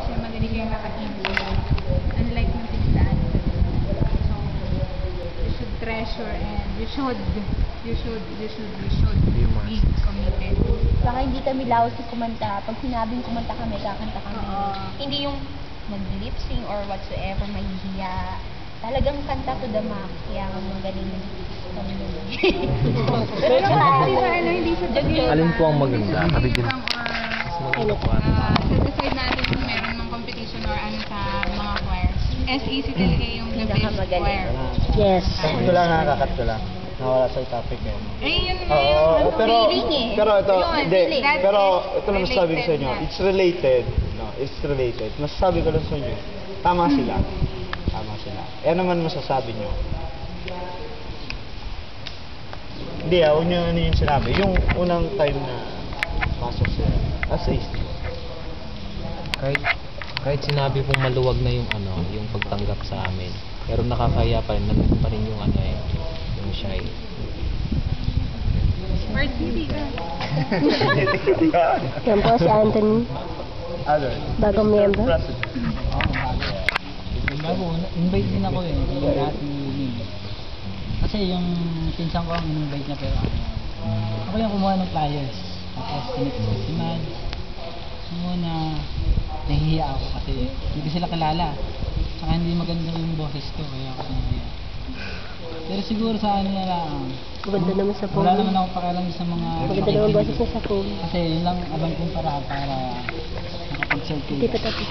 kasi madali kayong maka-info. Unlike nung tinidaan. So, you should treasure and you should be committed. Baka hindi kami lousy kumanta. Pag sinabing kumanta kami, kakanta kami. Hindi yung mag-lip sync or whatsoever, mahihiya. Talagang kanta to the max. Kaya magaling kami nun. Pero hindi sa joke. Alin po ang maganda? Set aside natin kung meron ng competition or ano sa mga choirs. SAC talaga yung the best choir. Yes. Ito lang, nakakakat ko lang. Nawala sa topic eh. Yun na yung feeling eh. Pero ito, Yun, hindi. feeling. Pero That's ito lang masasabi ko sa inyo. related It's related. No, it's related. Masasabi ko lang sa inyo. Tama sila. Tama sila. Eh naman masasabi nyo. Hindi huwag nyo ano yung sinabi. Yung unang time na pasok sila. As a Kahit sinabi pong maluwag na yung yung pagtanggap sa amin, pero nakakaya pa rin, nandun pa rin yung yung shy. Smart hindi ka. Yan po si Anthony. Other. Bagong member. Bago, invite din ako yung dati yun. Kasi yung pinsan ko ang invite niya pero ako yung kumuha ng flyers. Tapos tinit ko si Mad. Muna, nahihiya ako kasi hindi ko sila kilala. Saka hindi maganda yung boses ko kaya ako nahihiya. Pero siguro sa ano na lang, Maganda naman sa phone. wala naman ako pakialam sa mga Maganda naman boses niya sa phone. kasi yun lang abang kong para makapag-circulate. Hindi pa tapos.